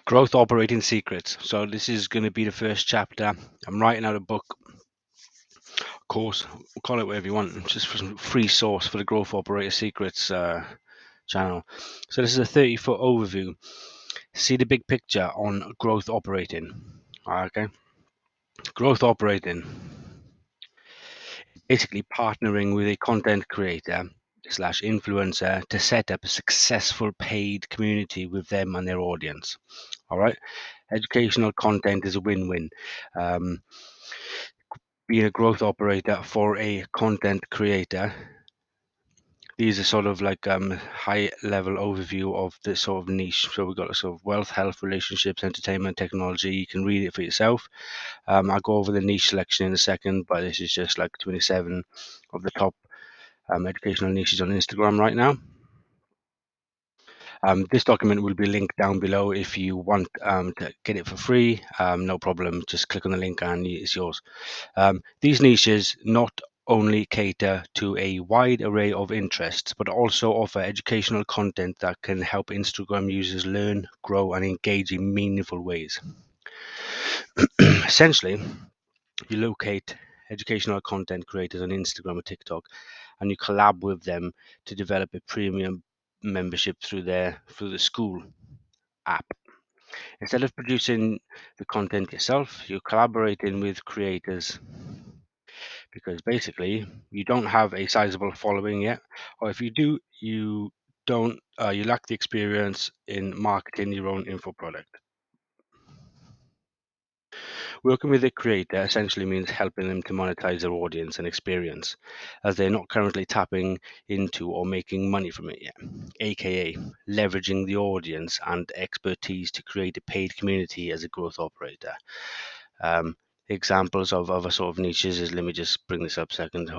Growth operating secrets. So this is going to be the first chapter. I'm writing out a book, course, call it whatever you want, just for some free source for the Growth Operator Secrets channel. So this is a 30-foot overview. See the big picture on growth operating. Okay, growth operating. Basically partnering with a content creator slash influencer to set up a successful paid community with them and their audience. All right, educational content is a win-win. Being a growth operator for a content creator, these are sort of like high level overview of this sort of niche. So we've got a sort of wealth, health, relationships, entertainment, technology. You can read it for yourself. I'll go over the niche selection in a second, but this is just like 27 of the top educational niches on Instagram right now. This document will be linked down below if you want to get it for free. No problem, just click on the link and it's yours. These niches not only cater to a wide array of interests, but also offer educational content that can help Instagram users learn, grow, and engage in meaningful ways. Essentially, you locate educational content creators on Instagram or TikTok, and you collab with them to develop a premium membership through the school app. Instead of producing the content yourself, you're collaborating with creators because basically you don't have a sizable following yet, or if you do, you don't you lack the experience in marketing your own info product. Working with a creator essentially means helping them to monetize their audience and experience, as they're not currently tapping into or making money from it yet, aka leveraging the audience and expertise to create a paid community as a growth operator. um, Examples of other sort of niches is, let me just bring this up a second.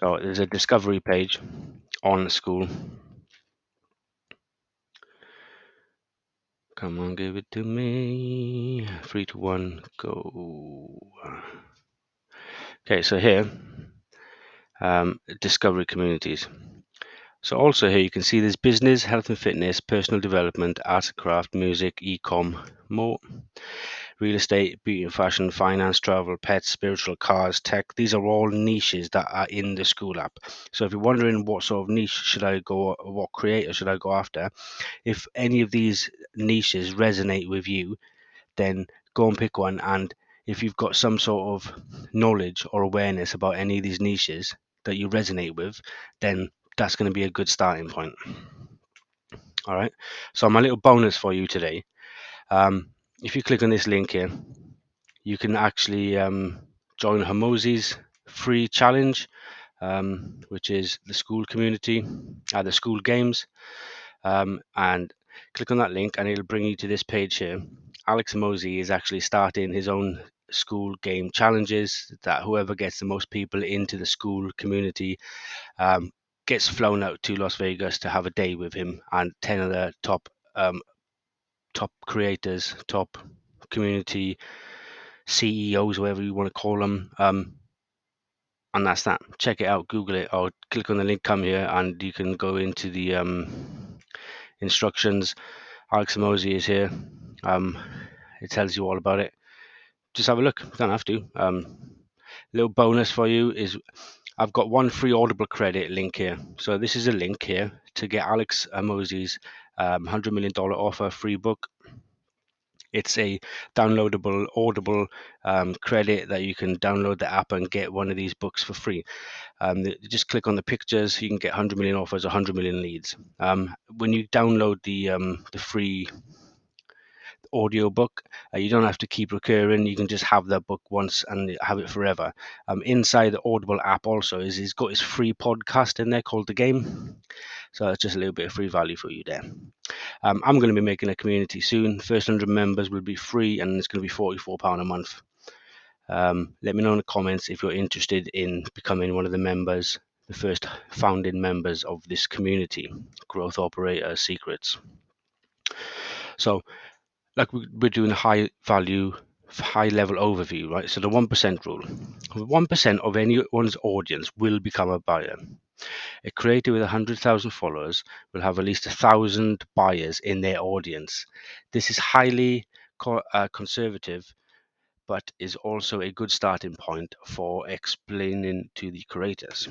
So there's a discovery page on the school. Come on, give it to me. 3, 2, 1, go. Okay, so here, discovery communities. So also here you can see there's business, health and fitness, personal development, art and craft, music, e-com, more. Real estate, beauty and fashion, finance, travel, pets, spiritual, cars, tech. These are all niches that are in the school app. So if you're wondering what sort of niche should I go, what creator should I go after, if any of these niches resonate with you, then go and pick one. And if you've got some sort of knowledge or awareness about any of these niches that you resonate with, then that's going to be a good starting point. All right. So my little bonus for you today, if you click on this link here, you can actually join Hormozi's free challenge, which is the school community, the school games, and click on that link and it'll bring you to this page here. Alex Hormozi is actually starting his own school game challenges that whoever gets the most people into the school community gets flown out to Las Vegas to have a day with him and 10 of the top creators, top community CEOs, whatever you want to call them. And that's that. Check it out, Google it, or click on the link, come here, and you can go into the instructions. Alex Hormozi is here. It tells you all about it. Just have a look. You don't have to. Little bonus for you is I've got one free Audible credit link here. So this is a link here to get Alex Hormozi's $100 million offer free book. It's a downloadable Audible credit that you can download the app and get one of these books for free. Just click on the pictures. You can get 100 million offers, 100 million leads. When you download the free audiobook, you don't have to keep recurring. You can just have that book once and have it forever. Inside the Audible app also is he's got his free podcast in there called The Game. So it's just a little bit of free value for you there. I'm going to be making a community soon. First 100 members will be free and it's going to be £44 a month. Let me know in the comments if you're interested in becoming one of the members, the first founding members of this community, Growth Operator Secrets. So like we're doing a high value, high level overview, right? So the 1% rule. 1% of anyone's audience will become a buyer. A creator with 100,000 followers will have at least 1,000 buyers in their audience. This is highly conservative, but is also a good starting point for explaining to the creators.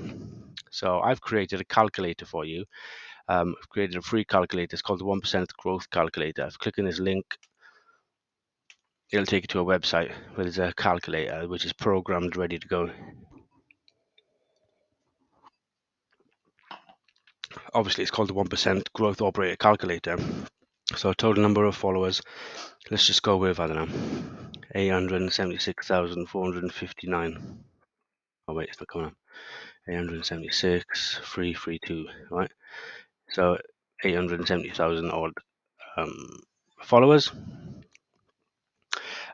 So I've created a calculator for you. I've created a free calculator. It's called the 1% Growth Calculator. If you click on this link, it'll take you to a website where there's a calculator which is programmed, ready to go. Obviously, it's called the 1% Growth Operator Calculator. So total number of followers, let's just go with, I don't know, 876,459. Oh wait, it's not coming up. 876, 332, right? So 870,000 odd followers.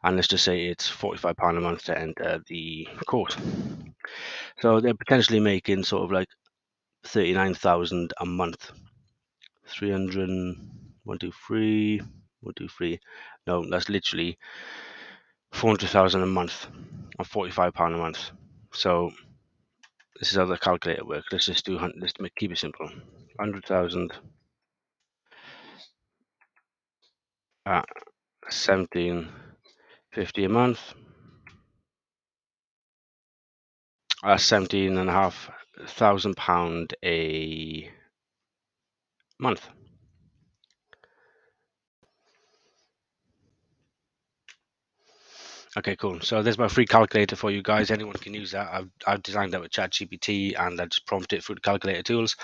And let's just say it's £45 a month to enter the course. So they're potentially making sort of like 39,000 a month. 300, 1, 2, 3, 1, 2, 3. No, that's literally 400,000 a month or £45 a month. So this is how the calculator works. Let's just do, let's keep it simple. 100,000 at 17.50 a month. That's £17,500 a month. Okay, cool. So there's my free calculator for you guys. Anyone can use that. I've designed that with ChatGPT and I just prompt it through the calculator tools.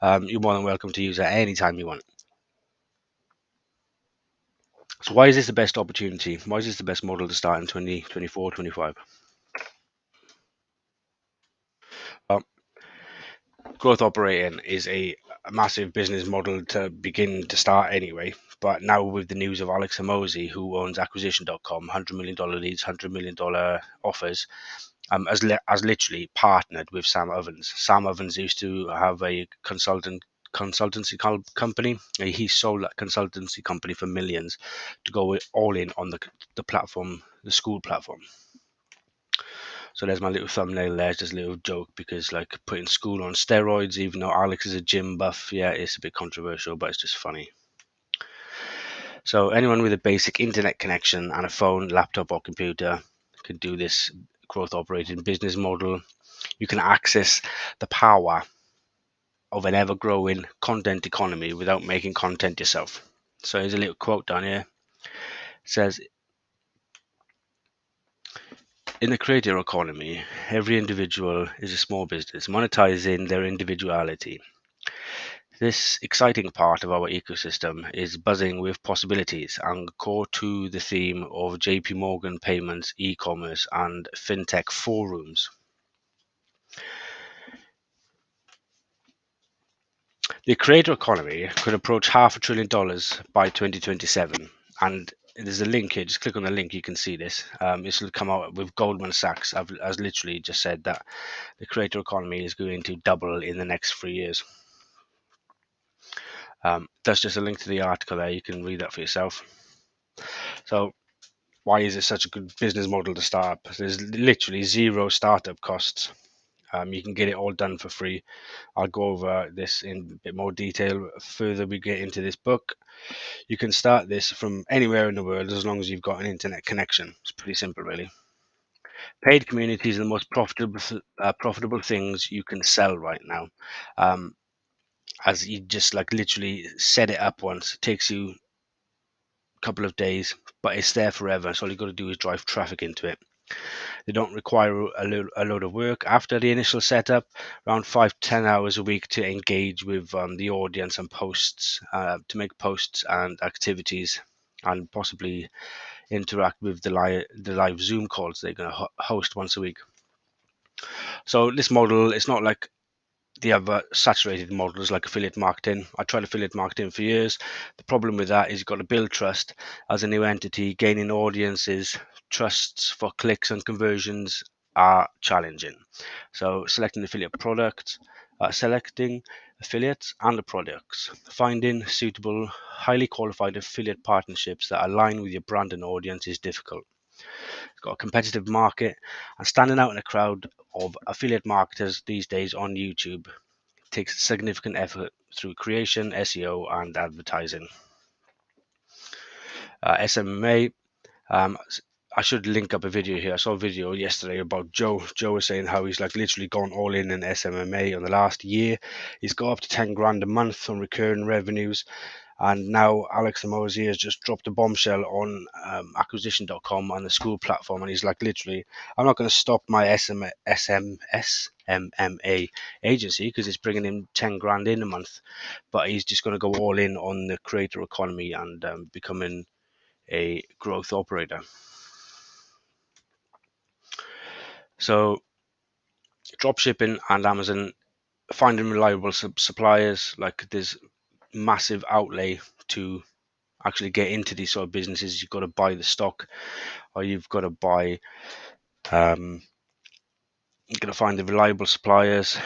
You're more than welcome to use that anytime you want. So why is this the best opportunity? Why is this the best model to start in 2024, 25? Well, growth operating is a massive business model to begin to start anyway. But now with the news of Alex Hormozi, who owns acquisition.com, $100 million leads, $100 million offers, has literally partnered with Sam Ovens. Sam Ovens used to have a consultancy company. He sold that consultancy company for millions to go all in on the platform, the school platform. So there's my little thumbnail there, just a little joke because like putting school on steroids, even though Alex is a gym buff, yeah, it's a bit controversial, but it's just funny. So anyone with a basic internet connection and a phone, laptop or computer can do this growth operating business model. You can access the power of an ever-growing content economy without making content yourself. So here's a little quote down here. It says, in the creator economy, every individual is a small business, monetizing their individuality. This exciting part of our ecosystem is buzzing with possibilities and core to the theme of JP Morgan payments, e-commerce, and fintech forums. The creator economy could approach $500 billion by 2027, and there's a link here. Just click on the link, you can see this. This will come out with Goldman Sachs. Has literally just said that the creator economy is going to double in the next 3 years. That's just a link to the article there. You can read that for yourself. So why is it such a good business model to start up? There's literally zero startup costs. You can get it all done for free. I'll go over this in a bit more detail further we get into this book. You can start this from anywhere in the world as long as you've got an internet connection. It's pretty simple, really. Paid communities are the most profitable things you can sell right now. As you just like literally set it up once, it takes you a couple of days, but it's there forever. So all you've got to do is drive traffic into it. They don't require a load of work after the initial setup, around 5 to 10 hours a week to engage with the audience and posts, to make posts and activities, and possibly interact with the live Zoom calls they're going to host once a week. So this model, it's not like the other saturated models like affiliate marketing. I tried affiliate marketing for years. The problem with that is you've got to build trust as a new entity. Gaining audiences, trusts for clicks and conversions are challenging. So selecting affiliates and the products, finding suitable, highly qualified affiliate partnerships that align with your brand and audience is difficult. It's got a competitive market and standing out in a crowd of affiliate marketers these days on YouTube. takes significant effort through creation, SEO, and advertising. SMA. I should link up a video here. I saw a video yesterday about Joe. Joe was saying how he's like literally gone all in SMMA on the last year. He's got up to 10 grand a month on recurring revenues. And now Alex Hormozi has just dropped a bombshell on acquisition.com and the school platform. And he's like, literally, I'm not going to stop my SMMA agency because it's bringing him 10 grand in a month. But he's just going to go all in on the creator economy and becoming a growth operator. So dropshipping and Amazon, finding reliable suppliers, like there's massive outlay to actually get into these sort of businesses. You've got to buy the stock, or you've got to buy you've got to find the reliable suppliers.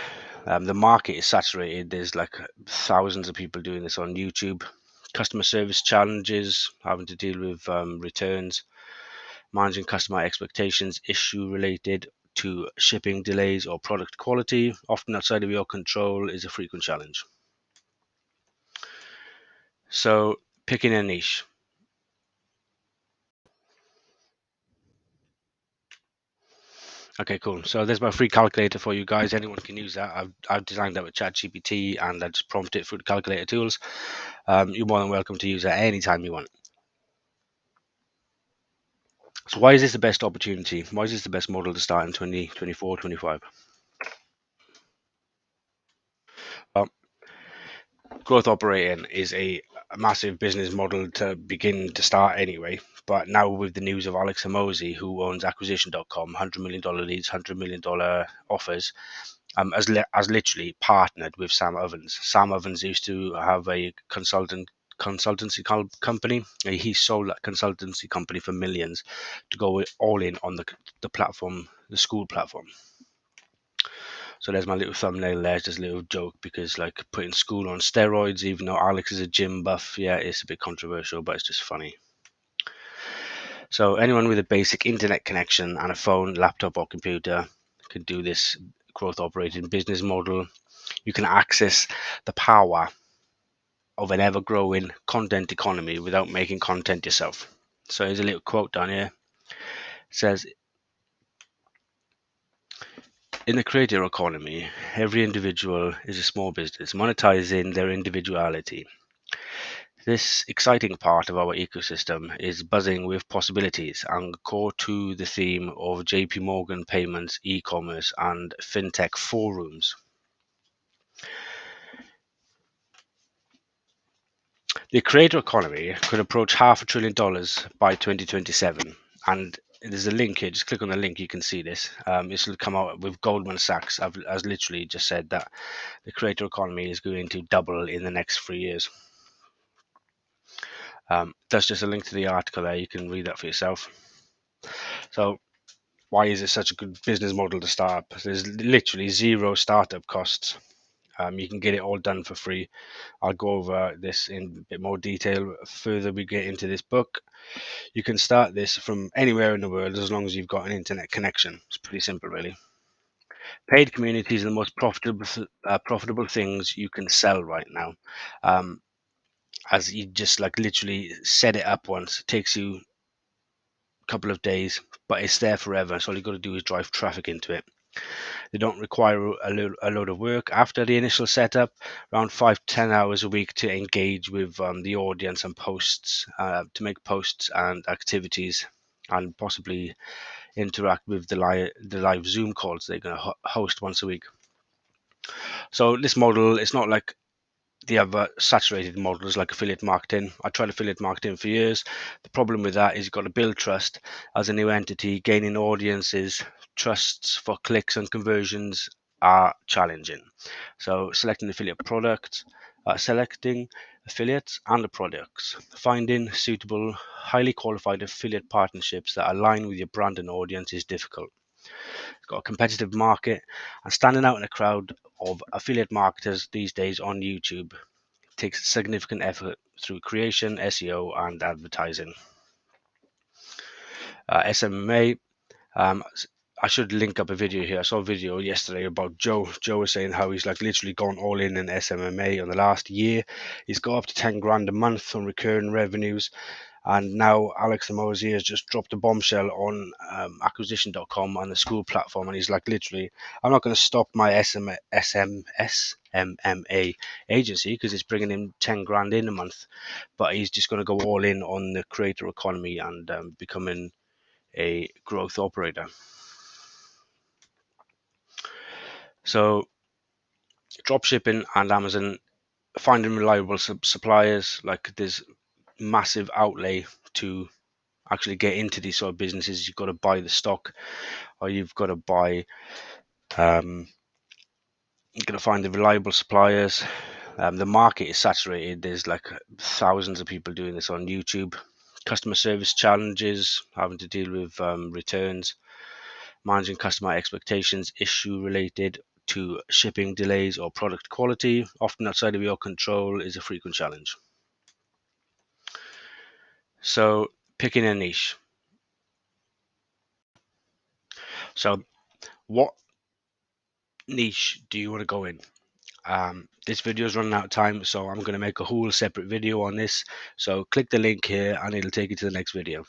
The market is saturated. There's like thousands of people doing this on YouTube. Customer service challenges, having to deal with returns, managing customer expectations, issue related to shipping delays or product quality, often outside of your control, is a frequent challenge. So picking a niche. Okay, cool. So there's my free calculator for you guys. Anyone can use that. I've designed that with ChatGPT and I just prompt it through the calculator tools. You're more than welcome to use that anytime you want. So why is this the best opportunity? Why is this the best model to start in 2024, 25? Well, growth operating is a massive business model to begin to start anyway. But now with the news of Alex Hormozi, who owns acquisition.com, $100 million leads, $100 million offers, has literally partnered with Sam Ovens. Sam Ovens used to have a consultancy company. He sold that consultancy company for millions to go all in on the platform, the school platform. So there's my little thumbnail there, just a little joke, because like putting school on steroids, even though Alex is a gym buff, yeah, it's a bit controversial, but it's just funny. So anyone with a basic internet connection and a phone, laptop or computer can do this growth operating business model. You can access the power of an ever-growing content economy without making content yourself. So here's a little quote down here. It says, in the creator economy, every individual is a small business, monetizing their individuality. This exciting part of our ecosystem is buzzing with possibilities and core to the theme of JP Morgan payments, e-commerce, and fintech forums. The creator economy could approach $500 billion by 2027, and there's a link here. Just click on the link, you can see this. This will come out with Goldman Sachs. Has literally just said that the creator economy is going to double in the next 3 years. That's just a link to the article there. You can read that for yourself. So why is it such a good business model to start up? There's literally zero startup costs. You can get it all done for free. I'll go over this in a bit more detail further we get into this book. You can start this from anywhere in the world as long as you've got an internet connection. It's pretty simple, really. Paid communities are the most profitable things you can sell right now. As you just like literally set it up once, it takes you a couple of days, but it's there forever. So all you got to do is drive traffic into it. They don't require a load of work after the initial setup, around 5 to 10 hours a week to engage with the audience and posts, to make posts and activities, and possibly interact with the live Zoom calls they're going to host once a week. So this model, it's not like the other saturated models like affiliate marketing. I tried affiliate marketing for years. The problem with that is you've got to build trust as a new entity. Gaining audiences, trusts for clicks and conversions are challenging. So selecting affiliates and the products. Finding suitable, highly qualified affiliate partnerships that align with your brand and audience is difficult. It's got a competitive market, and standing out in a crowd of affiliate marketers these days on YouTube takes significant effort through creation, SEO, and advertising. SMA, I should link up a video here. I saw a video yesterday about Joe. Joe was saying how he's like literally gone all in SMMA on the last year. He's got up to 10 grand a month on recurring revenues. And now Alex the Mosier has just dropped a bombshell on acquisition.com on the school platform. And he's like, literally, I'm not going to stop my SMMA agency because it's bringing him 10 grand in a month. But he's just going to go all in on the creator economy and becoming a growth operator. So dropshipping and Amazon, finding reliable suppliers, like there's massive outlay to actually get into these sort of businesses. You've got to buy the stock, or you've got to buy you've got to find the reliable suppliers. The market is saturated. There's like thousands of people doing this on YouTube. Customer service challenges, having to deal with returns, managing customer expectations, issue related to shipping delays or product quality, often outside of your control, is a frequent challenge. So picking a niche. So what niche do you want to go in? This video is running out of time, so I'm going to make a whole separate video on this. So click the link here and it'll take you to the next video.